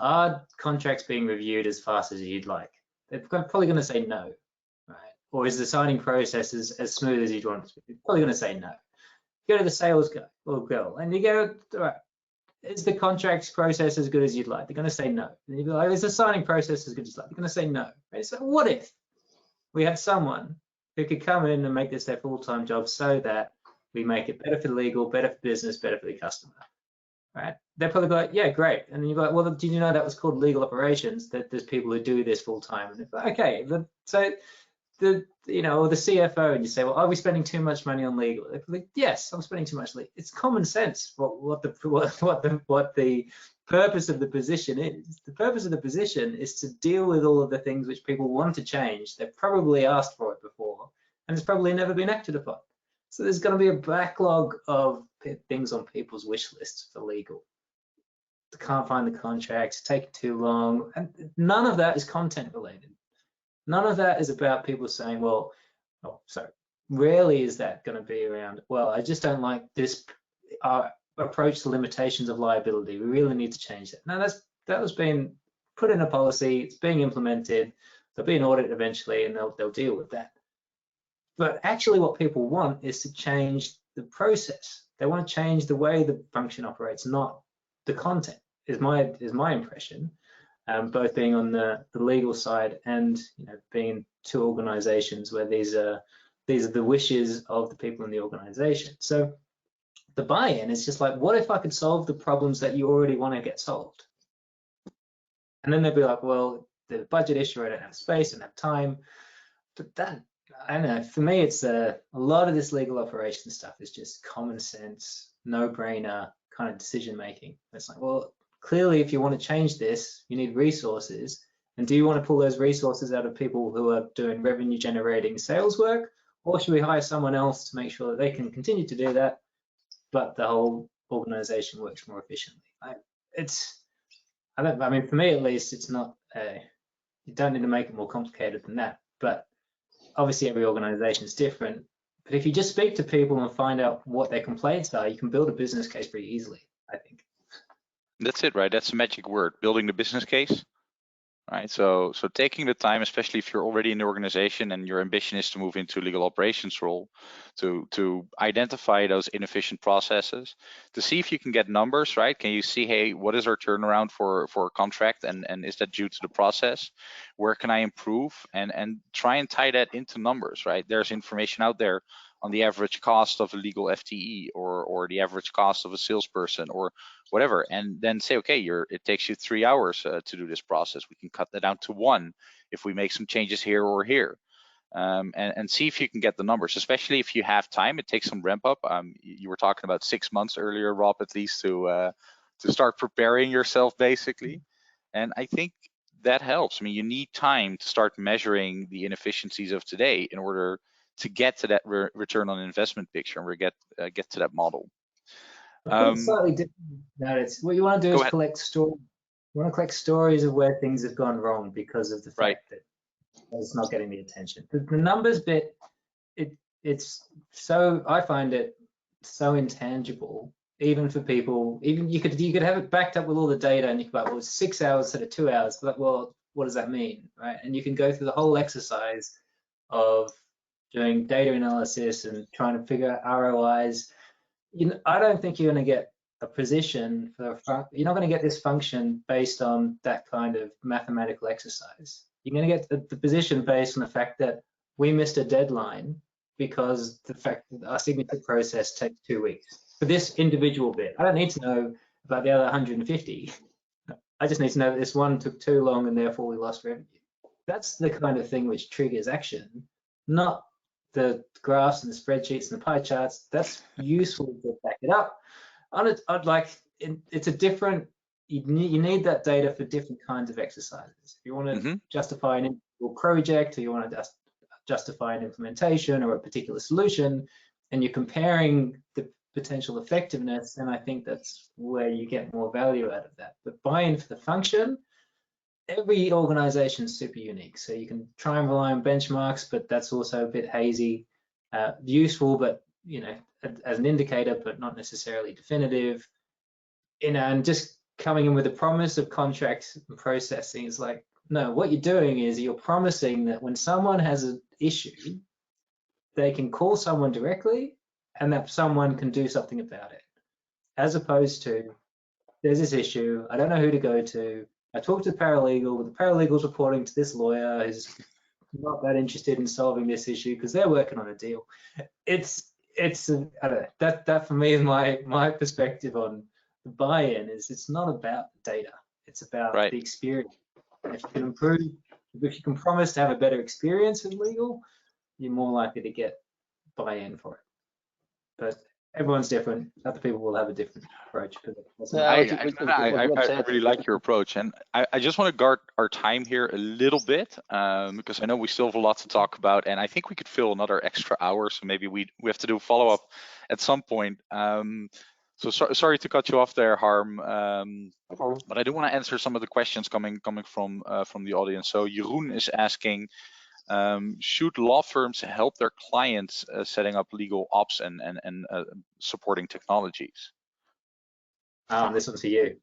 are contracts being reviewed as fast as you'd like? They're probably going to say no, right? Or is the signing process as smooth as you'd want it to be? They're probably going to say no. You go to the sales guy or girl and you go, all right, is the contract process as good as you'd like? They're going to say no. And you'd be like, is the signing process as good as you'd like? They're going to say no. Right? So what if we had someone who could come in and make this their full-time job, so that we make it better for the legal, better for business, better for the customer? Right? They're probably like, yeah, great. And then you're like, well, did you know that was called legal operations? That there's people who do this full time. And like, okay, so the or the CFO, and you say, well, are we spending too much money on legal? They're like, yes, I'm spending too much legal. It's common sense what the purpose of the position is. The purpose of the position is to deal with all of the things which people want to change. They've probably asked for it before, and it's probably never been acted upon. So there's going to be a backlog of things on people's wish lists for legal. They can't find the contracts, take too long, and none of that is content related. None of that is about people saying, well, rarely is that going to be around, well, I just don't like this approach to limitations of liability. We really need to change that. No, that was being put in a policy, it's being implemented, there'll be an audit eventually, and they'll deal with that. But actually what people want is to change the process. They want to change the way the function operates, not the content, is my impression, both being on the legal side and being in two organizations where these are the wishes of the people in the organization. So the buy-in is just like, what if I could solve the problems that you already want to get solved? And then they'd be like, well, the budget issue, I don't have space, I don't have time. But that, I don't know, for me, it's a lot of this legal operation stuff is just common sense, no-brainer kind of decision-making. It's like, well, clearly, if you want to change this, you need resources. And do you want to pull those resources out of people who are doing revenue-generating sales work? Or should we hire someone else to make sure that they can continue to do that, but the whole organization works more efficiently? I mean, for me at least, it's not, you don't need to make it more complicated than that. But obviously every organization is different. But if you just speak to people and find out what their complaints are, you can build a business case pretty easily, I think. That's it, right? That's the magic word, building the business case. Right, so taking the time, especially if you're already in the organization and your ambition is to move into legal operations role, to identify those inefficient processes, to see if you can get numbers, right? Can you see, hey, what is our turnaround for a contract, and is that due to the process? Where can I improve? And try and tie that into numbers, right? There's information out there on the average cost of a legal FTE or the average cost of a salesperson or whatever, and then say, okay, it takes you 3 hours to do this process. We can cut that down to 1 if we make some changes here or here, and see if you can get the numbers, especially if you have time. It takes some ramp up. You were talking about 6 months earlier, Rob, at least to start preparing yourself, basically. And I think that helps. I mean, you need time to start measuring the inefficiencies of today in order to get to that return on investment picture, and we get to that model. It's slightly different. It's what you want to do is collect stories. You want to collect stories of where things have gone wrong because of the fact that it's not getting the attention. The numbers bit, it's so, I find it so intangible, even for people. Even you could have it backed up with all the data, and you could be like, well, it's 6 hours instead of 2 hours. But well, what does that mean, right? And you can go through the whole exercise of doing data analysis and trying to figure out ROIs. I don't think you're going to get a position you're not going to get this function based on that kind of mathematical exercise. You're going to get the position based on the fact that we missed a deadline because the fact that our signature process takes 2 weeks for this individual bit. I don't need to know about the other 150. I just need to know that this one took too long and therefore we lost revenue. That's the kind of thing which triggers action, not the graphs and the spreadsheets and the pie charts. That's useful to back it up. It's a different, you need that data for different kinds of exercises. If you want to justify an individual project, or you want to justify an implementation or a particular solution, and you're comparing the potential effectiveness, then I think that's where you get more value out of that. But buy-in for the function, every organization is super unique, so you can try and rely on benchmarks, but that's also a bit hazy. Useful, but as an indicator, but not necessarily definitive. And just coming in with a promise of contracts and processing is like, no, what you're doing is you're promising that when someone has an issue, they can call someone directly and that someone can do something about it, as opposed to, there's this issue, I don't know who to go to, I talked to the paralegal, the paralegal's reporting to this lawyer who's not that interested in solving this issue because they're working on a deal. I don't know, that for me is my perspective on the buy-in. Is it's not about data, it's about the experience. And if you can improve, if you can promise to have a better experience in legal, you're more likely to get buy-in for it. But everyone's different. Other people will have a different approach. I really like your approach, and I just want to guard our time here a little bit because I know we still have a lot to talk about, and I think we could fill another extra hour. So maybe we have to do a follow-up at some point. So sorry to cut you off there, Harm, but I do want to answer some of the questions coming from the audience. So Jeroen is asking, should law firms help their clients setting up legal ops and supporting technologies? This one's for you.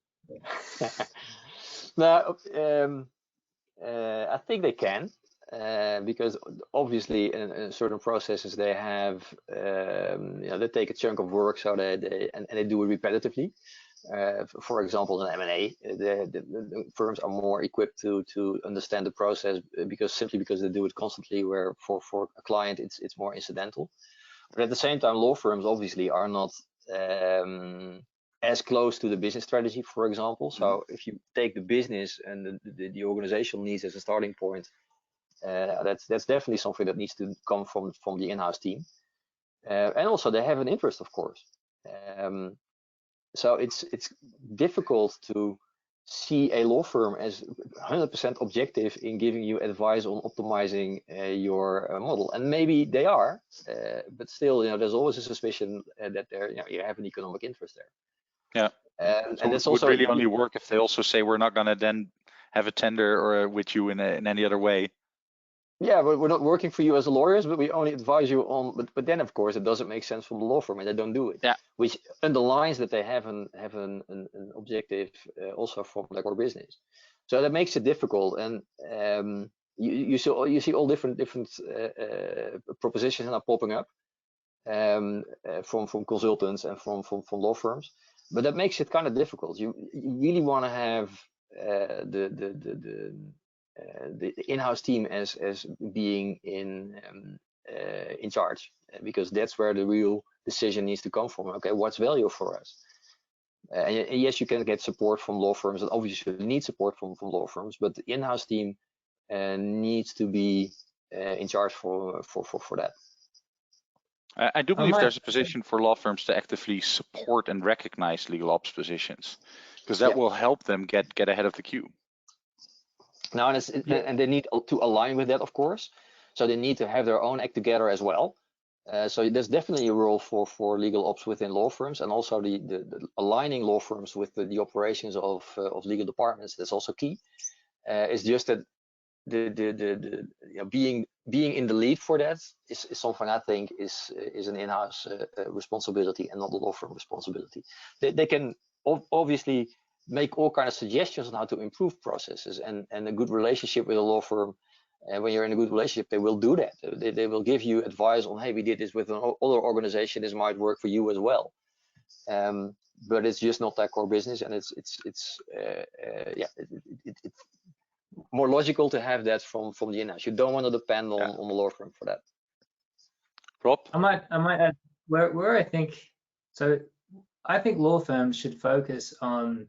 No, I think they can, because obviously in certain processes they have, they take a chunk of work, so they do it repetitively. For example, in M&A, the firms are more equipped to understand the process simply because they do it constantly, where for a client it's more incidental. But at the same time, law firms obviously are not as close to the business strategy, for example. So if you take the business and the organizational needs as a starting point, that's definitely something that needs to come from the in-house team. And also they have an interest, of course. So it's difficult to see a law firm as 100% objective in giving you advice on optimizing your model, and maybe they are, but still, there's always a suspicion that you have an economic interest there. Yeah, and that's would also really only work if they also say we're not going to then have a tender or with you in any other way. Yeah, but we're not working for you as lawyers, but we only advise you on. But then, of course, it doesn't make sense from the law firm, and they don't do it. Yeah. Which underlines that they have an objective also from their core business. So that makes it difficult, and you see all different propositions are popping up from consultants and from law firms, but that makes it kind of difficult. You really want to have the in-house team as being in charge, because that's where the real decision needs to come from. Okay, what's value for us? And yes, you can get support from law firms, and obviously you need support from law firms, but the in-house team needs to be in charge for that. I do believe there's a position for law firms to actively support and recognize legal ops positions, because that will help them get ahead of the queue. Now, and they need to align with that, of course. So they need to have their own act together as well. So there's definitely a role for legal ops within law firms, and also the aligning law firms with the operations of legal departments. That's also key. It's just that being in the lead for that is something I think is an in-house responsibility and not a law firm responsibility. They can obviously make all kinds of suggestions on how to improve processes, and a good relationship with a law firm. And when you're in a good relationship, they will do that. They will give you advice on, hey, we did this with another organization. This might work for you as well. But it's just not their core business, and it's more logical to have that from the in-house. You don't want to depend on the law firm for that. Rob? I might add where I think so. I think law firms should focus on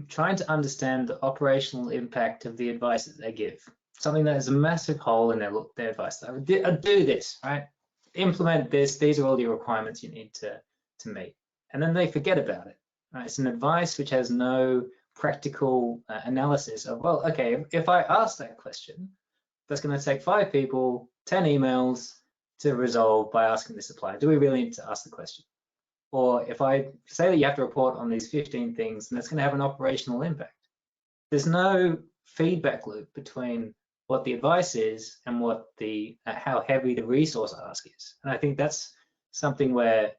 trying to understand the operational impact of the advice that they give. Something that is a massive hole in their advice. I do this, right? Implement this. These are all the requirements you need to meet, and then they forget about it. Right? It's an advice which has no practical analysis of, well, okay, if I ask that question, that's going to take 5 people, 10 emails to resolve by asking this supplier. Do we really need to ask the question? Or if I say that you have to report on these 15 things, and that's going to have an operational impact. There's no feedback loop between what the advice is and what how heavy the resource ask is. And I think that's something where,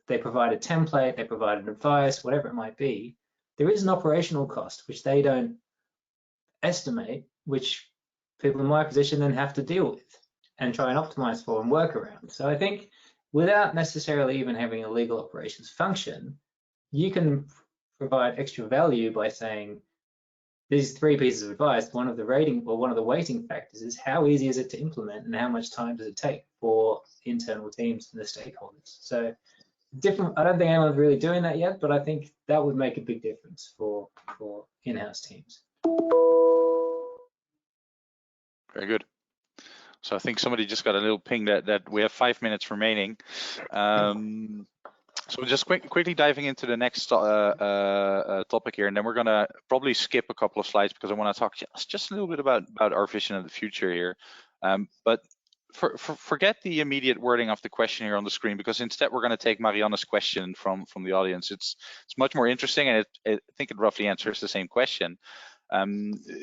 they provide a template, they provide an advice, whatever it might be. There is an operational cost which they don't estimate, which people in my position then have to deal with and try and optimize for and work around. So I think without necessarily even having a legal operations function, you can provide extra value by saying these 3 pieces of advice. One of the weighting factors is how easy is it to implement, and how much time does it take for the internal teams and the stakeholders. So I don't think anyone's really doing that yet, but I think that would make a big difference for in-house teams. Very good. So I think somebody just got a little ping that we have 5 minutes remaining. So just quickly diving into the next topic here, and then we're gonna probably skip a couple of slides because I want to talk just a little bit about our vision of the future here. But forget the immediate wording of the question here on the screen, because instead we're going to take Marianne's question from the audience. It's much more interesting, and I think it roughly answers the same question.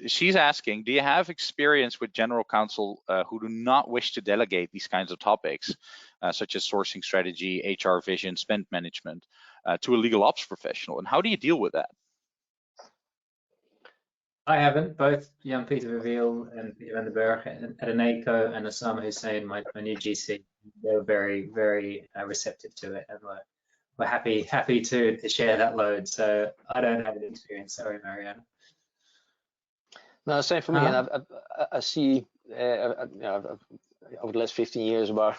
She's asking, do you have experience with general counsel who do not wish to delegate these kinds of topics, such as sourcing strategy, HR vision, spend management, to a legal ops professional? And how do you deal with that? I haven't. Both Jan-Peter Verwiel and Peter van den Berg at Irdeto and Osama Hussein, my new GC, they were very, very receptive to it, and we're happy to share that load. So I don't have any experience. Sorry, Marianne. No, same for me. And I see over the last 15 years about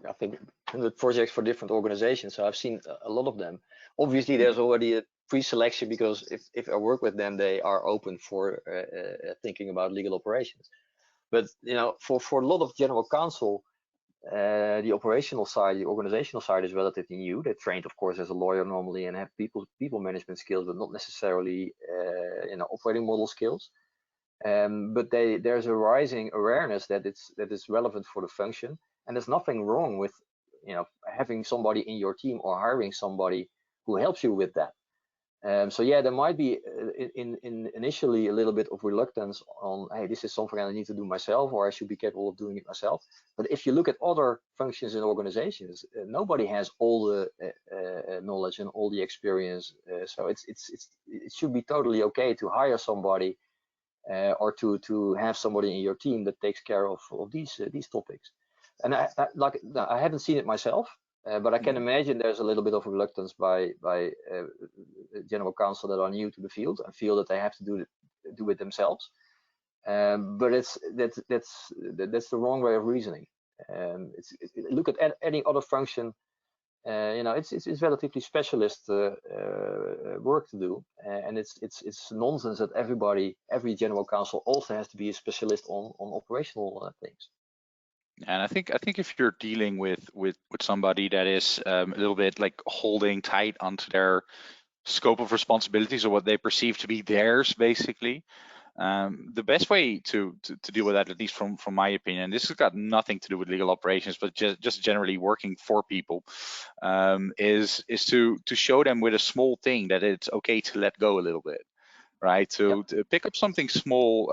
I think 100 projects for different organizations. So I've seen a lot of them. Obviously, there's already a pre-selection, because if I work with them, they are open for thinking about legal operations. But for a lot of general counsel, the operational side, the organizational side is relatively new. They're trained, of course, as a lawyer normally, and have people management skills, but not necessarily operating model skills. But there's a rising awareness that it's relevant for the function, and there's nothing wrong with having somebody in your team or hiring somebody who helps you with that. So yeah, there might be initially a little bit of reluctance on, hey, this is something I need to do myself, or I should be capable of doing it myself. But if you look at other functions in organizations, nobody has all the knowledge and all the experience. So it should be totally okay to hire somebody or to have somebody in your team that takes care of these topics. And I haven't seen it myself. But I can imagine there's a little bit of reluctance by general counsel that are new to the field and feel that they have to do it themselves. But that's the wrong way of reasoning. Look at any other function. It's relatively specialist work to do, and it's nonsense that every general counsel also has to be a specialist on operational things. And I think if you're dealing with somebody that is a little bit like holding tight onto their scope of responsibilities or what they perceive to be theirs, basically, the best way to deal with that, at least from my opinion, this has got nothing to do with legal operations, but just generally working for people, is to show them with a small thing that it's okay to let go a little bit. Right, to pick up something small,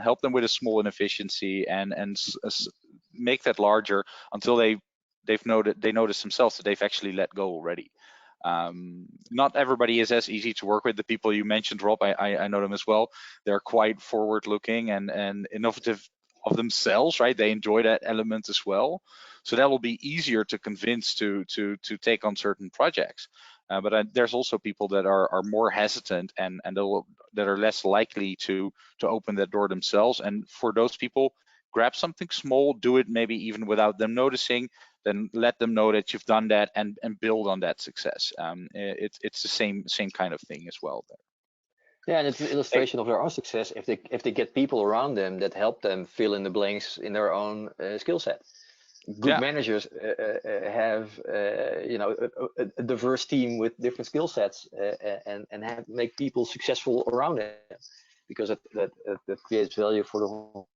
help them with a small inefficiency, and make that larger until they notice themselves that they've actually let go already. Not everybody is as easy to work with. The people you mentioned, Rob, I know them as well. They're quite forward-looking and innovative of themselves, right? They enjoy that element as well. So that will be easier to convince to take on certain projects. But there's also people that are more hesitant and that are less likely to open that door themselves. And for those people, grab something small, do it maybe even without them noticing, then let them know that you've done that and build on that success. It's the same kind of thing as well there. Yeah, and it's an illustration of their own success if they get people around them that help them fill in the blanks in their own skill set. Good managers have a diverse team with different skill sets and make people successful around them, because that creates value for the whole.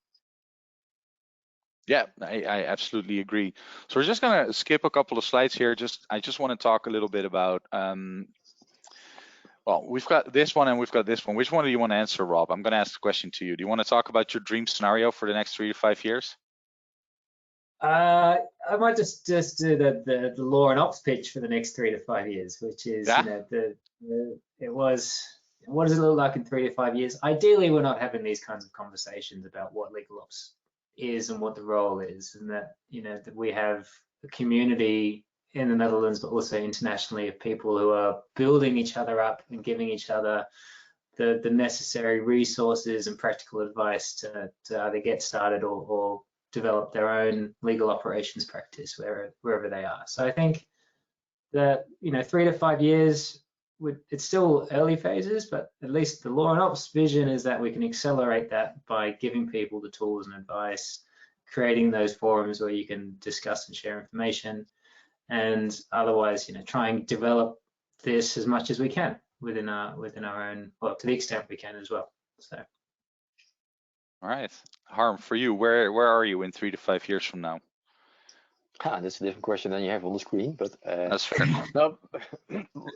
Yeah, I absolutely agree. So we're just gonna skip a couple of slides here. I just want to talk a little bit about well, we've got this one and we've got this one. Which one do you want to answer, Rob? I'm going to ask the question to you. Do you want to talk about your dream scenario for the next 3 to 5 years? I might just do the law and ops pitch for the next 3 to 5 years, which is what does it look like in 3 to 5 years? Ideally, we're not having these kinds of conversations about what legal ops is and what the role is, and that that we have a community in the Netherlands, but also internationally, of people who are building each other up and giving each other the necessary resources and practical advice to either get started or develop their own legal operations practice wherever they are. So I think that 3 to 5 years, it's still early phases, but at least the law and ops vision is that we can accelerate that by giving people the tools and advice, creating those forums where you can discuss and share information, and otherwise try and develop this as much as we can within our own, well, to the extent we can as well. So. All right, Harm, for you, where are you in 3 to 5 years from now? That's a different question than you have on the screen, but that's fair. No,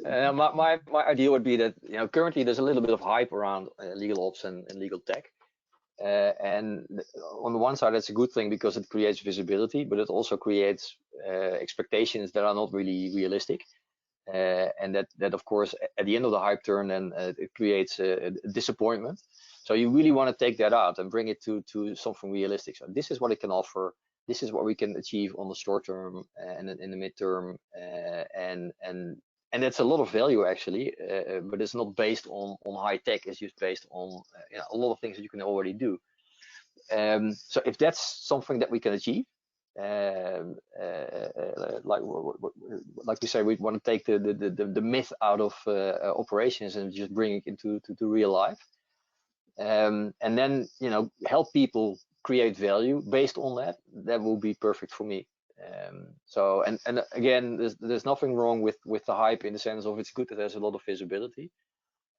my idea would be that currently there's a little bit of hype around legal ops and legal tech, and on the one side that's a good thing because it creates visibility, but it also creates expectations that are not really realistic, and that of course at the end of the hype turn, then it creates a disappointment. So you really want to take that out and bring it to something realistic. So this is what it can offer. This is what we can achieve on the short term and in the midterm, and that's a lot of value actually. But it's not based on high tech. It's just based on a lot of things that you can already do. So if that's something that we can achieve, like we say, we want to take the myth out of operations and just bring it into real life. And then help people create value based on that will be perfect for me. So and again, there's nothing wrong with the hype in the sense of it's good that there's a lot of visibility,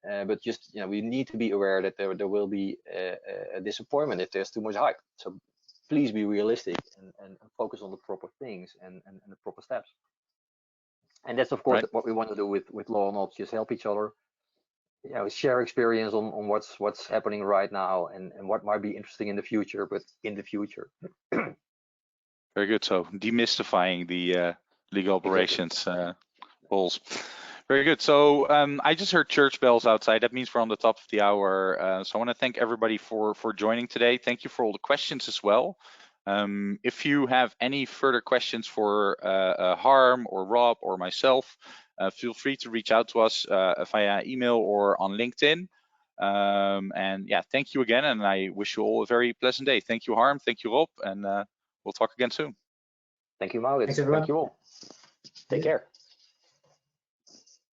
but just we need to be aware that there will be a disappointment if there's too much hype. So please be realistic and focus on the proper things and the proper steps. And that's of course what we want to do with law and ops, just help each other. share experience on what's happening right now and what might be interesting in the future, but in the future. Very good. So demystifying the legal operations roles. Very good. So I just heard church bells outside. That means we're on the top of the hour. So I want to thank everybody for joining today. Thank you for all the questions as well. If you have any further questions for Harm or Rob or myself, feel free to reach out to us via email or on LinkedIn. And yeah, thank you again. And I wish you all a very pleasant day. Thank you, Harm. Thank you, Rob. And we'll talk again soon. Thank you, Maurits. Thanks, everyone. Thank you all. Take care.